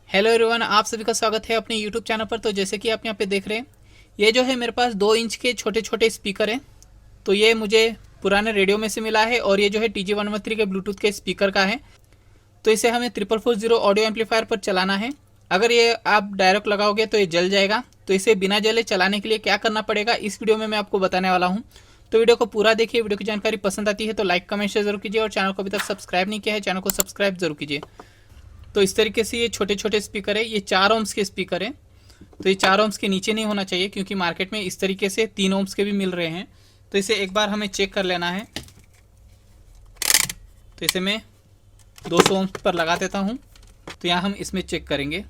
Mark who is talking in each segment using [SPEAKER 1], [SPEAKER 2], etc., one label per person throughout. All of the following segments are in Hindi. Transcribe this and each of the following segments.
[SPEAKER 1] हेलो एवरीवन, आप सभी का स्वागत है अपने यूट्यूब चैनल पर। तो जैसे कि आप यहाँ पे देख रहे हैं, ये जो है मेरे पास 2 इंच के छोटे छोटे स्पीकर हैं। तो ये मुझे पुराने रेडियो में से मिला है और ये जो है TG113 के ब्लूटूथ के स्पीकर का है। तो इसे हमें 4440 ऑडियो एम्पलीफायर पर चलाना है। अगर ये आप डायरेक्ट लगाओगे तो ये जल जाएगा। तो इसे बिना जले चलाने के लिए क्या करना पड़ेगा, इस वीडियो में मैं आपको बताने वाला हूँ। तो वीडियो को पूरा देखिए। वीडियो की जानकारी पसंद आती है तो लाइक कमेंट शेयर जरूर कीजिए और चैनल को अभी तक सब्सक्राइब नहीं किया है, चैनल को सब्सक्राइब जरूर कीजिए। तो इस तरीके से ये छोटे छोटे स्पीकर है, ये 4 ओम्स के स्पीकर है। तो ये 4 ओम्स के नीचे नहीं होना चाहिए, क्योंकि मार्केट में इस तरीके से 3 ओम्स के भी मिल रहे हैं। तो इसे एक बार हमें चेक कर लेना है। तो इसे मैं 200 ओम्स पर लगा देता हूँ। तो यहाँ हम इसमें चेक करेंगे।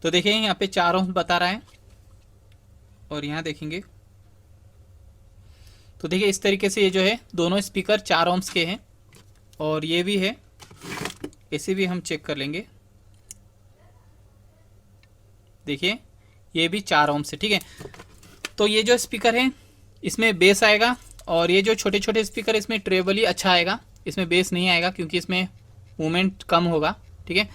[SPEAKER 1] तो देखिए यहाँ पे 4 ओम्स बता रहा है और यहाँ देखेंगे तो देखिए इस तरीके से ये जो है दोनों स्पीकर 4 ओम्स के हैं और ये भी है, इसे भी हम चेक कर लेंगे। देखिए ये भी 4 ओम से, ठीक है। तो ये जो स्पीकर है इसमें बेस आएगा और ये जो छोटे छोटे स्पीकर इसमें ट्रेबल ही अच्छा आएगा, इसमें बेस नहीं आएगा क्योंकि इसमें मूवमेंट कम होगा, ठीक है।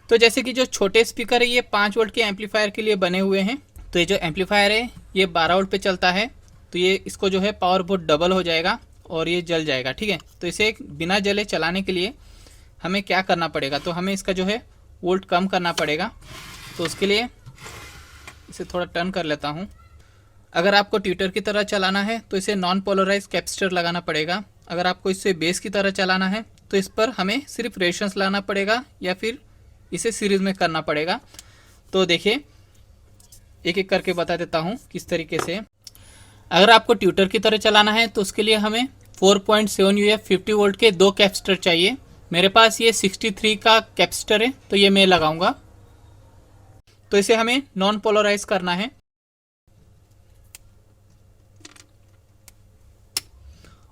[SPEAKER 1] तो जैसे कि जो छोटे स्पीकर है ये 5 वोल्ट के एम्पलीफायर के लिए बने हुए हैं। तो ये जो एम्पलीफायर है ये 12 वोल्ट पे चलता है। तो ये इसको जो है पावर बहुत डबल हो जाएगा और ये जल जाएगा, ठीक है। तो इसे बिना जले चलाने के लिए हमें क्या करना पड़ेगा, तो हमें इसका जो है वोल्ट कम करना पड़ेगा। तो उसके लिए इसे थोड़ा टर्न कर लेता हूँ। अगर आपको ट्विटर की तरह चलाना है तो इसे नॉन पोलराइज कैपेसिटर लगाना पड़ेगा। अगर आपको इसे बेस की तरह चलाना है तो इस पर हमें सिर्फ रेजिस्टेंस लाना पड़ेगा या फिर इसे सीरीज में करना पड़ेगा। तो देखिए एक एक करके बता देता हूँ किस तरीके से। अगर आपको ट्विटर की तरह चलाना है तो उसके लिए हमें 4.7 UF 50 वोल्ट के 2 कैपेसिटर चाहिए। मेरे पास ये 63 का कैपेसिटर है तो ये मैं लगाऊंगा। तो इसे हमें नॉन पोलराइज करना है।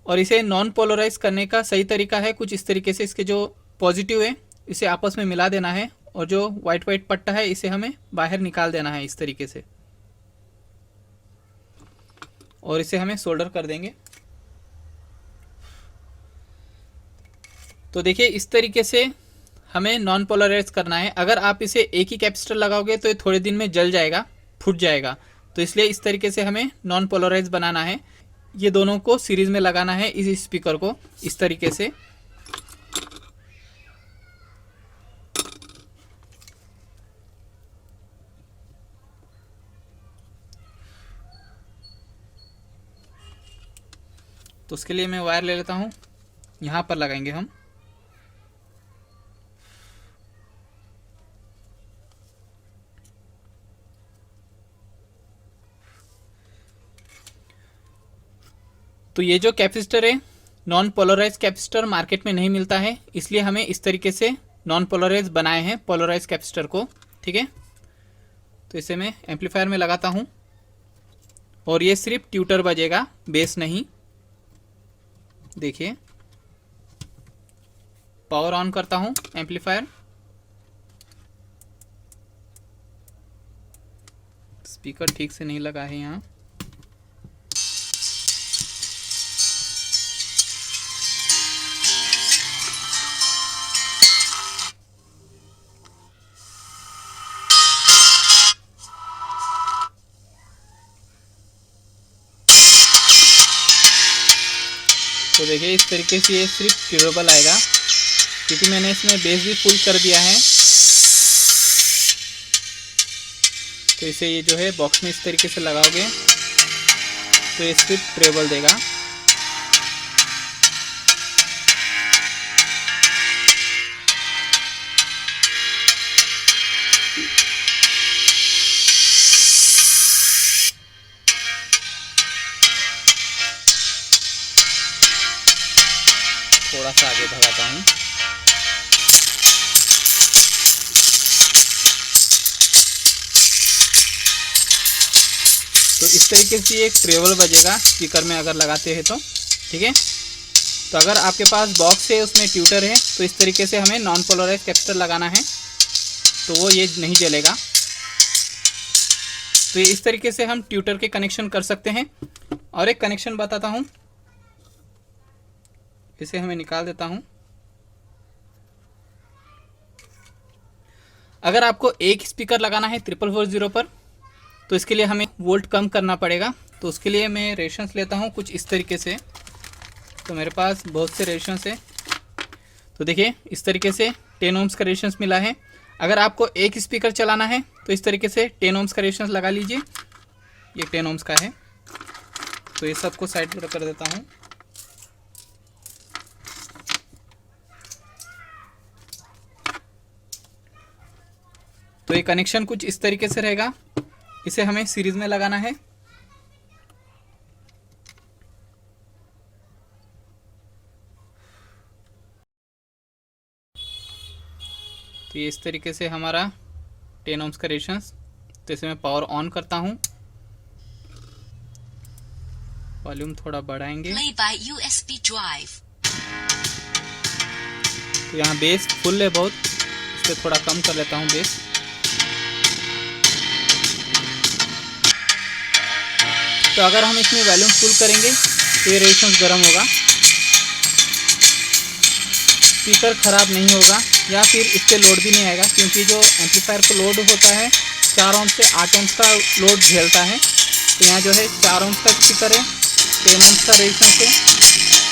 [SPEAKER 1] और इसे नॉन पोलराइज करने का सही तरीका है कुछ इस तरीके से, इसके जो पॉजिटिव है इसे आपस में मिला देना है और जो वाइट वाइट पट्टा है इसे हमें बाहर निकाल देना है इस तरीके से। और इसे हमें सोल्डर कर देंगे। तो देखिए इस तरीके से हमें नॉन पोलराइज करना है। अगर आप इसे एक ही कैपेसिटर लगाओगे तो ये थोड़े दिन में जल जाएगा, फूट जाएगा। तो इसलिए इस तरीके से हमें नॉन पोलराइज बनाना है। ये दोनों को सीरीज में लगाना है, इस स्पीकर को इस तरीके से। तो उसके लिए मैं वायर ले लेता हूँ, यहाँ पर लगाएंगे हम। तो ये जो कैपेसिटर है नॉन पोलराइज कैपेसिटर मार्केट में नहीं मिलता है, इसलिए हमें इस तरीके से नॉन पोलराइज बनाए हैं पोलराइज कैपेसिटर को, ठीक है। तो इसे मैं एम्पलीफायर में लगाता हूँ और ये सिर्फ ट्यूटर बजेगा, बेस नहीं। देखिए पावर ऑन करता हूँ एम्पलीफायर। स्पीकर ठीक से नहीं लगा है यहाँ। तो देखिए इस तरीके से ये सिर्फ ट्यूरेबल आएगा, क्योंकि मैंने इसमें बेस भी फुल कर दिया है। तो इसे ये जो है बॉक्स में इस तरीके से लगाओगे तो ये सिर्फ ट्रेबल देगा। थोड़ा सा आगे भगाता हूँ। तो इस तरीके से एक ट्रेवल बजेगा स्पीकर में अगर लगाते हैं तो, ठीक है। तो अगर आपके पास बॉक्स है उसमें ट्यूटर है तो इस तरीके से हमें नॉन पोलराइज कैपेसिटर लगाना है, तो वो ये नहीं जलेगा। तो ये इस तरीके से हम ट्यूटर के कनेक्शन कर सकते हैं। और एक कनेक्शन बताता हूँ, इसे हमें निकाल देता हूँ। अगर आपको एक स्पीकर लगाना है 4440 पर, तो इसके लिए हमें वोल्ट कम करना पड़ेगा। तो उसके लिए मैं रेशंस लेता हूँ कुछ इस तरीके से। तो मेरे पास बहुत से रेशंस है। तो देखिए इस तरीके से 10 ओम्स का रेशंस मिला है। अगर आपको एक स्पीकर चलाना है तो इस तरीके से 10 ओम्स का रेशंस लगा लीजिए। ये 10 ओम्स का है। तो ये सबको साइड पर कर देता हूँ। तो ये कनेक्शन कुछ इस तरीके से रहेगा। इसे हमें सीरीज में लगाना है। तो ये इस तरीके से हमारा 10 ओम्स का रेशंस। तो इसे मैं पावर ऑन करता हूँ। वॉल्यूम थोड़ा बढ़ाएंगे। तो यहाँ बेस फुल है बहुत, इसे थोड़ा कम कर लेता हूँ बेस। तो अगर हम इसमें वॉल्यूम फुल करेंगे तो ये रेशंस गर्म होगा, स्पीकर ख़राब नहीं होगा या फिर इस पर लोड भी नहीं आएगा, क्योंकि जो एम्पलीफायर को लोड होता है 4 ओम से 8 ओम का लोड झेलता है। तो यहाँ जो है 4 ओम का स्पीकर है, 10 ओम का रेशंस है,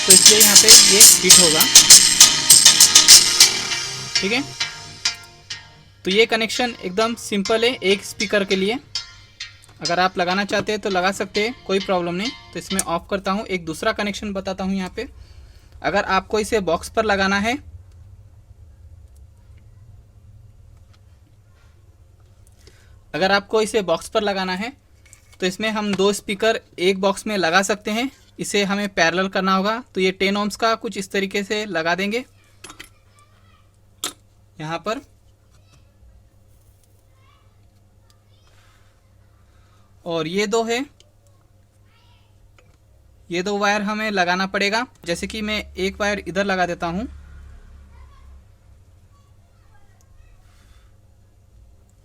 [SPEAKER 1] तो इसलिए यहाँ पे ये हिट होगा। ठीक है, तो ये कनेक्शन एकदम सिंपल है एक स्पीकर के लिए। अगर आप लगाना चाहते हैं तो लगा सकते हैं, कोई प्रॉब्लम नहीं। तो इसमें ऑफ करता हूँ। एक दूसरा कनेक्शन बताता हूँ यहाँ पे। अगर आपको इसे बॉक्स पर लगाना है, तो इसमें हम 2 स्पीकर एक बॉक्स में लगा सकते हैं। इसे हमें पैरेलल करना होगा। तो ये 10 ओम्स का कुछ इस तरीके से लगा देंगे यहाँ पर। और ये 2 है, ये 2 वायर हमें लगाना पड़ेगा। जैसे कि मैं एक वायर इधर लगा देता हूँ,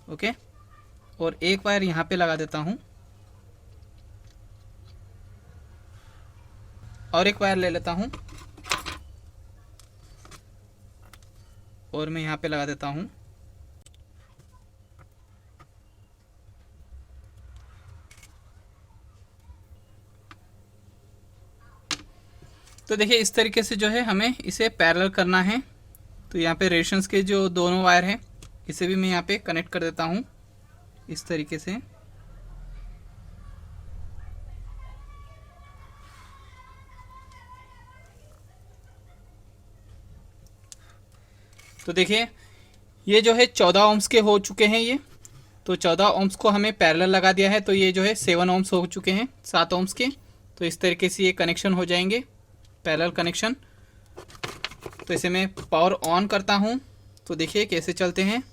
[SPEAKER 1] ओके, और एक वायर यहाँ पे लगा देता हूँ, और एक वायर ले लेता हूँ और मैं यहाँ पे लगा देता हूँ। तो देखिए इस तरीके से जो है हमें इसे पैरेलल करना है। तो यहाँ पे रेशंस के जो दोनों वायर हैं, इसे भी मैं यहाँ पे कनेक्ट कर देता हूँ इस तरीके से। तो देखिए ये जो है 14 ओम्स के हो चुके हैं ये। तो 14 ओम्स को हमें पैरेलल लगा दिया है। तो ये जो है 7 ओम्स हो चुके हैं, 7 ओम्स के। तो इस तरीके से ये कनेक्शन हो जाएंगे, पैरेलल कनेक्शन। तो इसे मैं पावर ऑन करता हूँ। तो देखिए कैसे चलते हैं।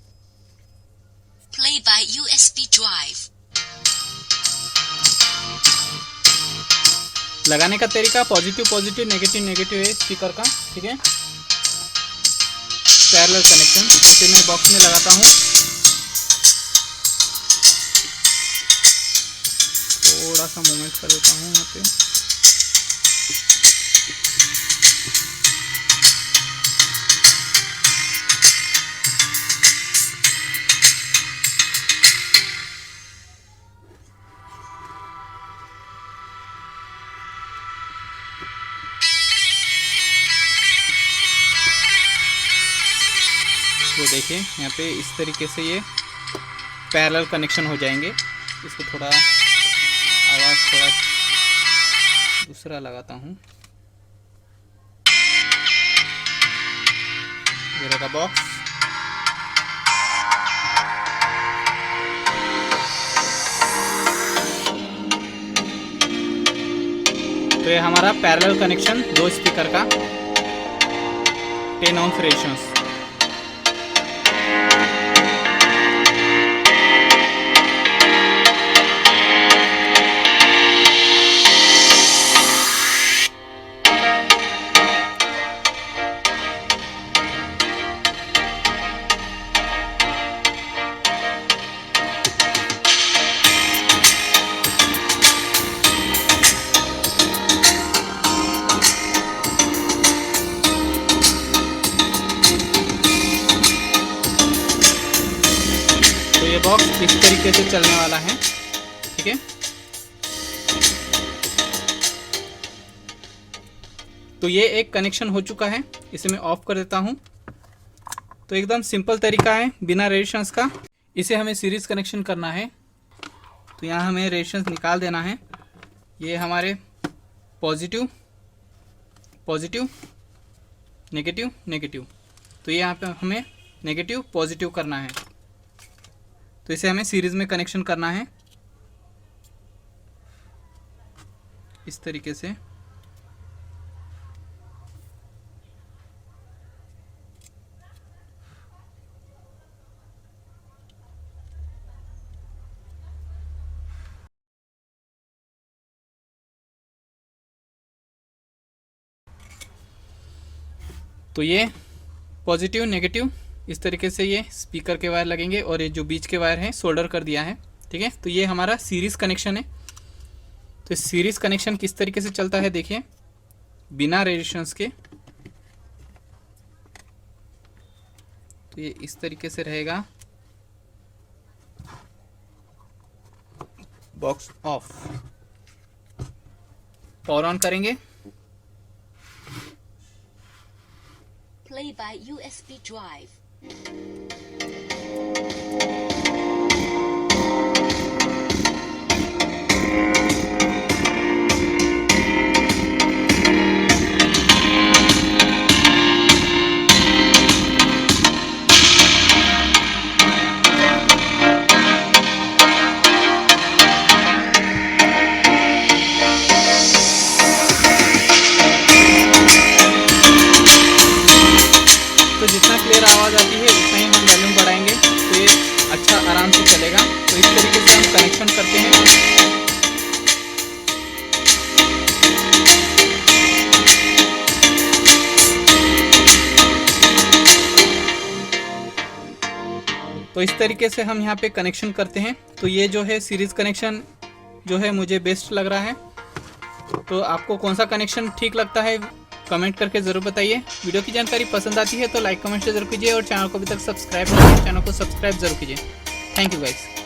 [SPEAKER 2] Play by USB drive.
[SPEAKER 1] लगाने का तरीका पॉजिटिव पॉजिटिव नेगेटिव नेगेटिव है स्पीकर का। ठीक है, पैरेलल कनेक्शन। इसे मैं बॉक्स में लगाता हूँ। थोड़ा सा मूवमेंट कर देता हूँ यहाँ पे। तो देखिए यहाँ पे इस तरीके से ये पैरेलल कनेक्शन हो जाएंगे। इसको थोड़ा आवाज़ थोड़ा दूसरा लगाता हूँ। ये रहा बॉक्स। तो ये हमारा पैरेलल कनेक्शन 2 स्पीकर का 10 ओम्स रेशंस। ये बॉक्स इस तरीके से चलने वाला है, ठीक है। तो ये एक कनेक्शन हो चुका है, इसे मैं ऑफ कर देता हूँ। तो एकदम सिंपल तरीका है बिना रेजिस्टेंस का। इसे हमें सीरीज कनेक्शन करना है, तो यहाँ हमें रेजिस्टेंस निकाल देना है। ये हमारे पॉजिटिव पॉजिटिव नेगेटिव नेगेटिव, तो ये यहाँ पे हमें नेगेटिव पॉजिटिव करना है। तो इसे हमें सीरीज में कनेक्शन करना है इस तरीके से। तो ये पॉजिटिव नेगेटिव इस तरीके से ये स्पीकर के वायर लगेंगे, और ये जो बीच के वायर हैं सोल्डर कर दिया है, ठीक है। तो ये हमारा सीरीज़ कनेक्शन है। तो सीरीज़ कनेक्शन किस तरीके से चलता है देखिए, बिना रेजिस्टेंस के। तो ये इस तरीके से रहेगा। बॉक्स ऑफ, पावर ऑन करेंगे।
[SPEAKER 2] Play by USB drive.
[SPEAKER 1] तो जितना क्लियर आवाज़ आती है उतना ही हम वॉल्यूम बढ़ाएंगे, तो ये अच्छा आराम से चलेगा। तो इस तरीके से हम कनेक्शन करते हैं। तो इस तरीके से हम यहाँ पे कनेक्शन करते हैं। तो ये जो है सीरीज़ कनेक्शन जो है मुझे बेस्ट लग रहा है। तो आपको कौन सा कनेक्शन ठीक लगता है कमेंट करके ज़रूर बताइए। वीडियो की जानकारी पसंद आती है तो लाइक कमेंट जरूर कीजिए, और चैनल को अभी तक सब्सक्राइब नहीं किया चैनल को सब्सक्राइब जरूर कीजिए। Thank you guys.